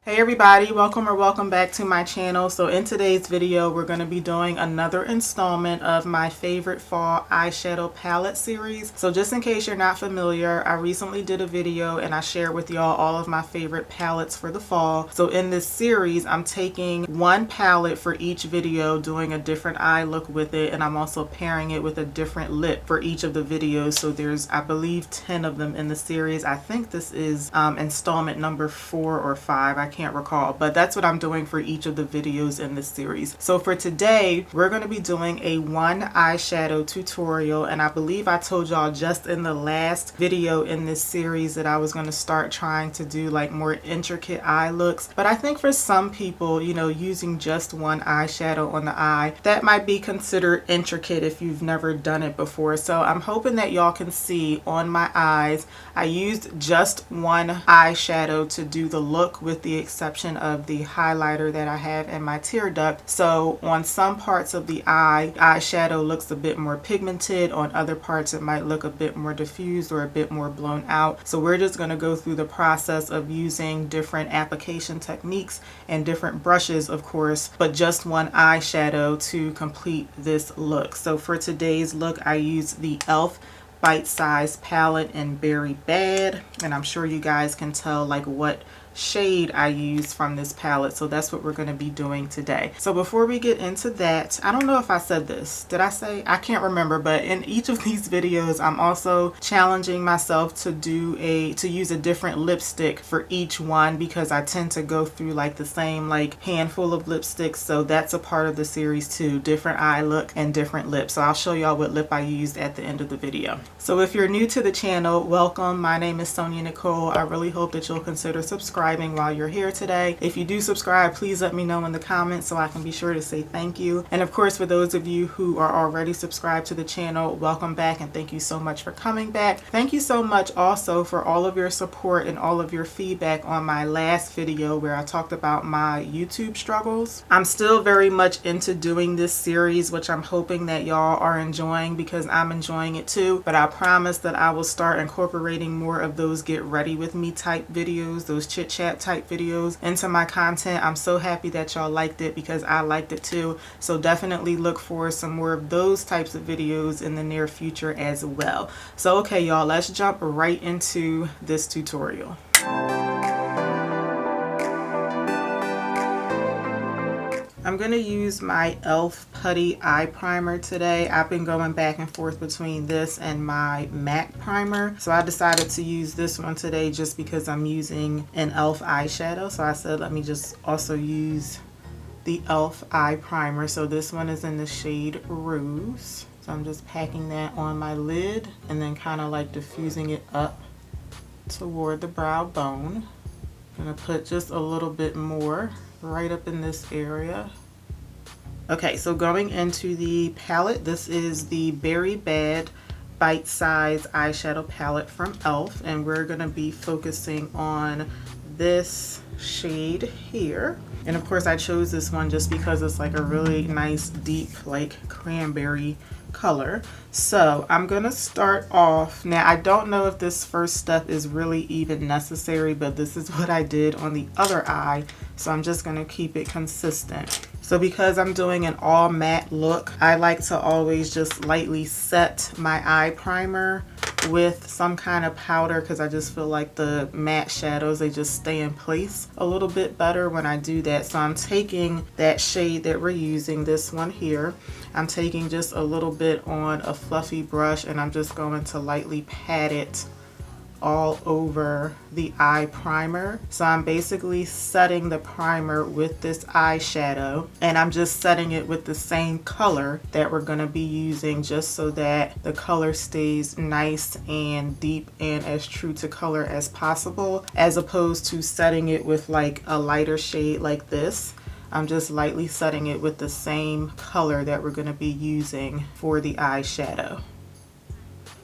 Hey everybody, welcome or welcome back to my channel. So in today's video we're going to be doing another installment of my favorite fall eyeshadow palette series. So just in case you're not familiar, I recently did a video and I shared with y'all all of my favorite palettes for the fall. So in this series I'm taking one palette for each video, doing a different eye look with it, and I'm also pairing it with a different lip for each of the videos. So there's, I believe, 10 of them in the series. I think this is installment number 4 or 5. I can't recall, but that's what I'm doing for each of the videos in this series. So for today we're going to be doing a one eyeshadow tutorial, and I believe I told y'all just in the last video in this series that I was going to start trying to do like more intricate eye looks. But I think for some people, you know, using just one eyeshadow on the eye, that might be considered intricate if you've never done it before. So I'm hoping that y'all can see on my eyes I used just one eyeshadow to do the look, with the exception of the highlighter that I have in my tear duct. So on some parts of the eyeshadow looks a bit more pigmented, on other parts it might look a bit more diffused or a bit more blown out. So we're just going to go through the process of using different application techniques and different brushes, of course, but just one eyeshadow to complete this look. So for today's look I used the e.l.f. Bite Size palette in Berry Bad, and I'm sure you guys can tell like what shade I use from this palette. So that's what we're going to be doing today. So before we get into that, I don't know if I said this. Did I say? I can't remember, but in each of these videos I'm also challenging myself to use a different lipstick for each one, because I tend to go through like the same like handful of lipsticks. So that's a part of the series too, different eye look and different lips. So I'll show y'all what lip I used at the end of the video. So if you're new to the channel, welcome. My name is SonyaNicole. I really hope that you'll consider subscribing while you're here today. If you do subscribe, please let me know in the comments so I can be sure to say thank you. And of course, for those of you who are already subscribed to the channel, welcome back and thank you so much for coming back. Thank you so much also for all of your support and all of your feedback on my last video where I talked about my YouTube struggles. I'm still very much into doing this series, which I'm hoping that y'all are enjoying, because I'm enjoying it too. But I promise that I will start incorporating more of those get ready with me type videos, those chit chat type videos into my content. I'm so happy that y'all liked it, because I liked it too. So definitely look for some more of those types of videos in the near future as well. So okay y'all, let's jump right into this tutorial. I'm going to use my e.l.f. Putty eye primer today. I've been going back and forth between this and my MAC primer. So I decided to use this one today just because I'm using an e.l.f. eyeshadow. So I said let me just also use the e.l.f. eye primer. So this one is in the shade Rose. So I'm just packing that on my lid and then kind of like diffusing it up toward the brow bone. I'm going to put just a little bit more right up in this area. Okay, so going into the palette, this is the Berry Bad Bite Size eyeshadow palette from e.l.f. and we're going to be focusing on this shade here. And of course I chose this one just because it's like a really nice deep like cranberry color. So I'm gonna start off. Now I don't know if this first step is really even necessary, but this is what I did on the other eye, so I'm just gonna keep it consistent. So because I'm doing an all matte look, I like to always just lightly set my eye primer with some kind of powder, because I just feel like the matte shadows, they just stay in place a little bit better when I do that. So I'm taking that shade that we're using, this one here, I'm taking just a little bit on a fluffy brush and I'm just going to lightly pat it all over the eye primer. So I'm basically setting the primer with this eyeshadow, and I'm just setting it with the same color that we're going to be using, just so that the color stays nice and deep and as true to color as possible, as opposed to setting it with like a lighter shade like this. I'm just lightly setting it with the same color that we're going to be using for the eyeshadow.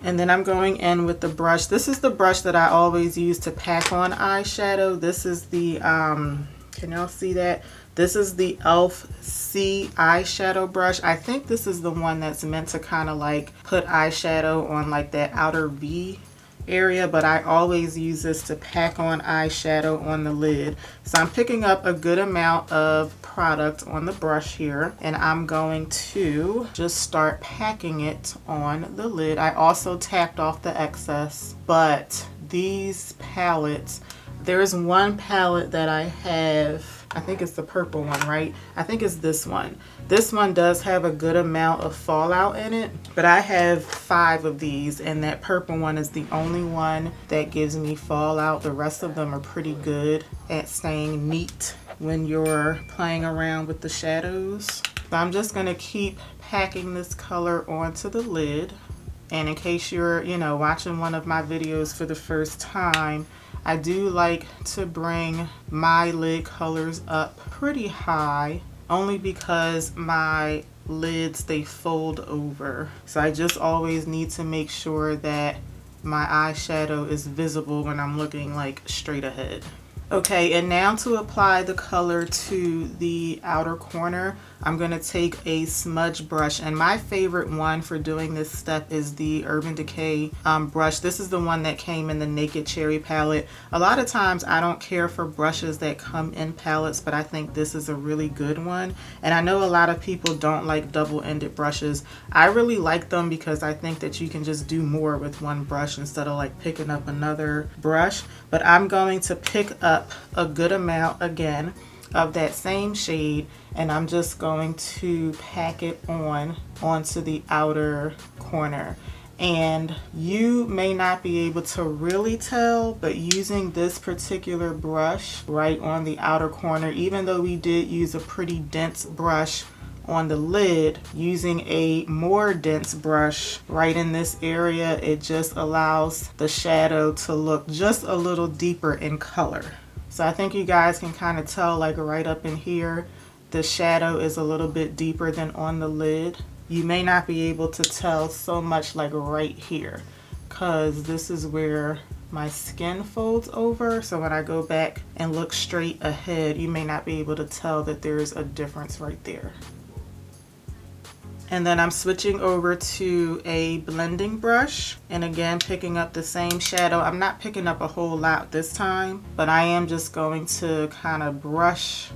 And then I'm going in with the brush. This is the brush that I always use to pack on eyeshadow. This is the, can y'all see that? This is the e.l.f. C eyeshadow brush. I think this is the one that's meant to kind of like put eyeshadow on like that outer V area, but I always use this to pack on eyeshadow on the lid. So I'm picking up a good amount of product on the brush here, and I'm going to just start packing it on the lid. I also tapped off the excess, but these palettes, there's one palette that I have, I think it's the purple one, right? I think it's this one. This one does have a good amount of fallout in it, but I have 5 of these, and that purple one is the only one that gives me fallout. The rest of them are pretty good at staying neat when you're playing around with the shadows. So I'm just gonna keep packing this color onto the lid. And in case you're, watching one of my videos for the first time, I do like to bring my lid colors up pretty high, only because my lids, they fold over. So I just always need to make sure that my eyeshadow is visible when I'm looking like straight ahead. Okay, and now to apply the color to the outer corner, I'm going to take a smudge brush, and my favorite one for doing this step is the Urban Decay brush. This is the one that came in the Naked Cherry palette. A lot of times I don't care for brushes that come in palettes, but I think this is a really good one. And I know a lot of people don't like double-ended brushes. I really like them because I think that you can just do more with one brush instead of like picking up another brush. But I'm going to pick up a good amount again of that same shade, and I'm just going to pack it onto the outer corner. And you may not be able to really tell, but using this particular brush right on the outer corner, even though we did use a pretty dense brush on the lid, using a more dense brush right in this area, it just allows the shadow to look just a little deeper in color. So I think you guys can kind of tell, like right up in here, the shadow is a little bit deeper than on the lid. You may not be able to tell so much like right here, because this is where my skin folds over. So when I go back and look straight ahead, you may not be able to tell that there's a difference right there. And then I'm switching over to a blending brush, and again picking up the same shadow. I'm not picking up a whole lot this time, but I am just going to kind of brush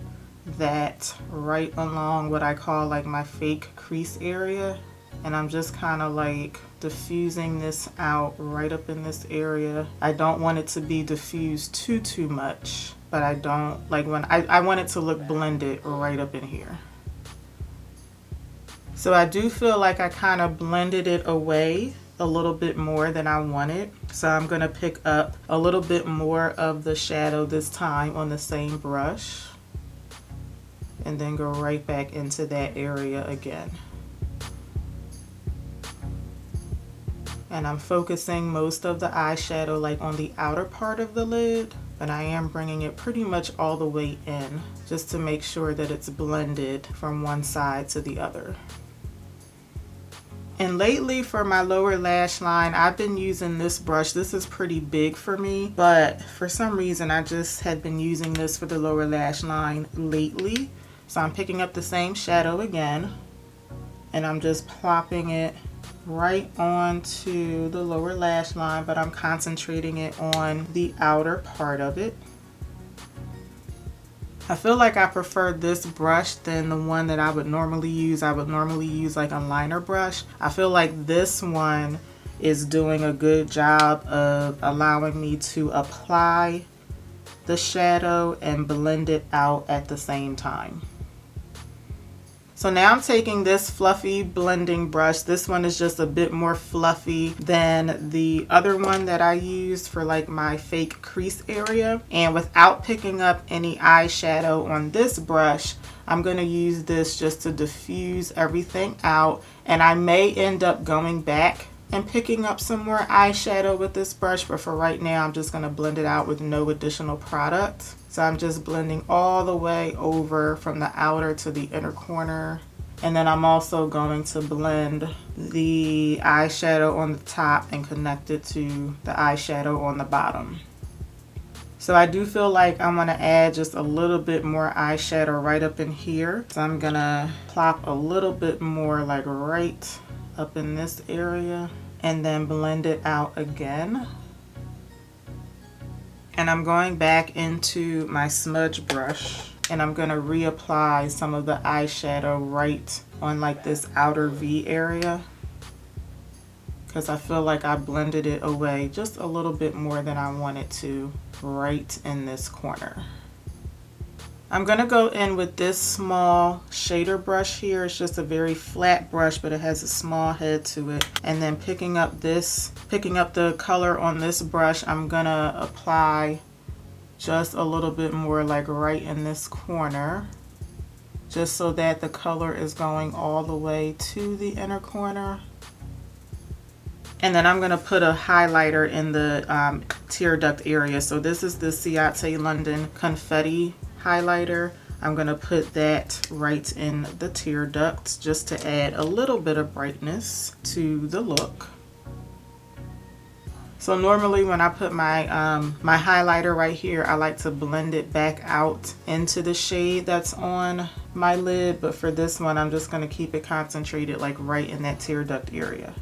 that right along what I call like my fake crease area. And I'm just kind of like diffusing this out right up in this area. I don't want it to be diffused too much, but I don't like when I want it to look blended right up in here. So I do feel like I kind of blended it away a little bit more than I wanted. So I'm going to pick up a little bit more of the shadow this time on the same brush, and then go right back into that area again. And I'm focusing most of the eyeshadow like on the outer part of the lid, but I am bringing it pretty much all the way in just to make sure that it's blended from one side to the other. And lately for my lower lash line, I've been using this brush. This is pretty big for me, but for some reason I just had been using this for the lower lash line lately. So I'm picking up the same shadow again, and I'm just plopping it right onto the lower lash line, but I'm concentrating it on the outer part of it. I feel like I prefer this brush than the one that I would normally use. I would normally use like a liner brush. I feel like this one is doing a good job of allowing me to apply the shadow and blend it out at the same time. So now I'm taking this fluffy blending brush. This one is just a bit more fluffy than the other one that I used for like my fake crease area. And without picking up any eyeshadow on this brush, I'm going to use this just to diffuse everything out. And I may end up going back and picking up some more eyeshadow with this brush, but for right now I'm just going to blend it out with no additional product. So I'm just blending all the way over from the outer to the inner corner. And then I'm also going to blend the eyeshadow on the top and connect it to the eyeshadow on the bottom. So I do feel like I'm going to add just a little bit more eyeshadow right up in here. So I'm going to plop a little bit more like right up in this area, and then blend it out again. And I'm going back into my smudge brush and I'm going to reapply some of the eyeshadow right on like this outer V area, because I feel like I blended it away just a little bit more than I wanted to right in this corner. I'm going to go in with this small shader brush here. It's just a very flat brush, but it has a small head to it. And then picking up the color on this brush, I'm going to apply just a little bit more like right in this corner, just so that the color is going all the way to the inner corner. And then I'm going to put a highlighter in the tear duct area. So this is the Ciate London Confetti highlighter. I'm going to put that right in the tear ducts just to add a little bit of brightness to the look. So normally when I put my my highlighter right here, I like to blend it back out into the shade that's on my lid, but for this one I'm just going to keep it concentrated like right in that tear duct area.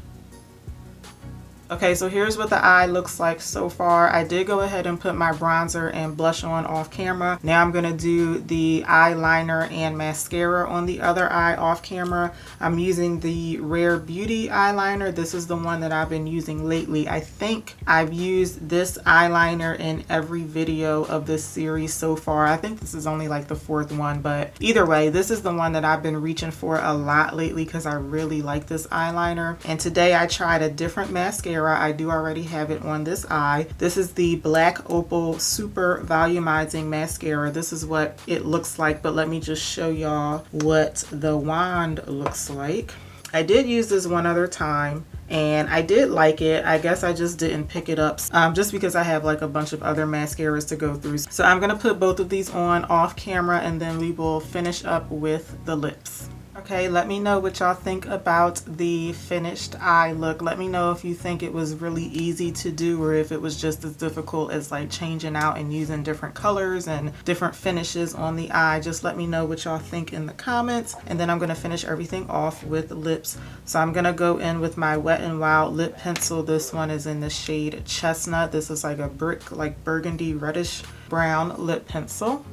Okay, so here's what the eye looks like so far. I did go ahead and put my bronzer and blush on off camera. Now I'm going to do the eyeliner and mascara on the other eye off camera. I'm using the Rare Beauty eyeliner. This is the one that I've been using lately. I think I've used this eyeliner in every video of this series so far. I think this is only like the 4th one, but either way, this is the one that I've been reaching for a lot lately because I really like this eyeliner. And today I tried a different mascara. I do already have it on this eye. This is the Black Opal Super Volumizing Mascara. This is what it looks like, but let me just show y'all what the wand looks like. I did use this one other time and I did like it. I guess I just didn't pick it up just because I have like a bunch of other mascaras to go through. So I'm gonna put both of these on off camera and then we will finish up with the lips. Okay, let me know what y'all think about the finished eye look. Let me know if you think it was really easy to do or if it was just as difficult as like changing out and using different colors and different finishes on the eye. Just let me know what y'all think in the comments. And then I'm going to finish everything off with lips. So I'm going to go in with my Wet n Wild lip pencil. This one is in the shade Chestnut. This is like a brick, like burgundy reddish brown lip pencil.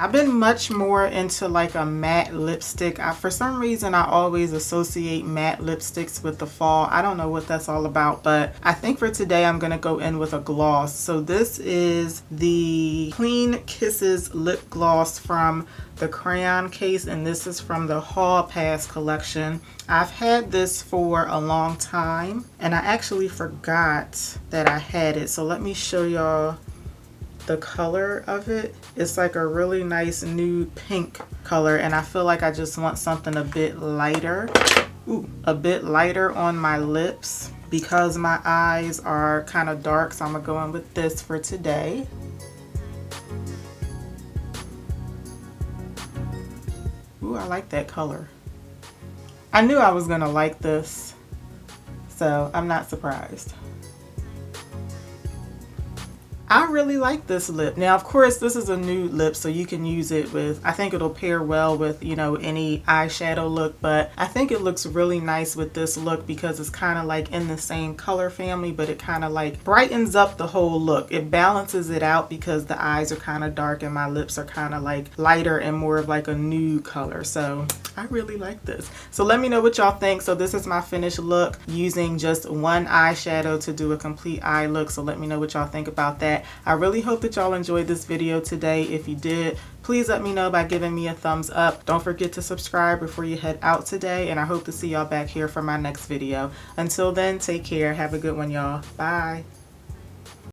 I've been much more into like a matte lipstick. For some reason, I always associate matte lipsticks with the fall. I don't know what that's all about, but I think for today, I'm going to go in with a gloss. So this is the Clean Kisses lip gloss from the crayon case, and this is from the Hall Pass collection. I've had this for a long time, and I actually forgot that I had it. So let me show y'all the color of it. It's like a really nice nude pink color, and I feel like I just want something a bit lighter. A bit lighter on my lips because my eyes are kind of dark, so I'm gonna go in with this for today. Ooh, I like that color. I knew I was gonna like this, so I'm not surprised. I really like this lip. Now, of course, this is a nude lip, so you can use it with, I think it'll pair well with, you know, any eyeshadow look, but I think it looks really nice with this look because it's kind of like in the same color family, but it kind of like brightens up the whole look. It balances it out because the eyes are kind of dark and my lips are kind of like lighter and more of like a nude color. So I really like this. So let me know what y'all think. So this is my finished look using just one eyeshadow to do a complete eye look. So let me know what y'all think about that. I really hope that y'all enjoyed this video today. If you did, please let me know by giving me a thumbs up. Don't forget to subscribe before you head out today, and I hope to see y'all back here for my next video. Until then, take care. Have a good one, y'all. Bye.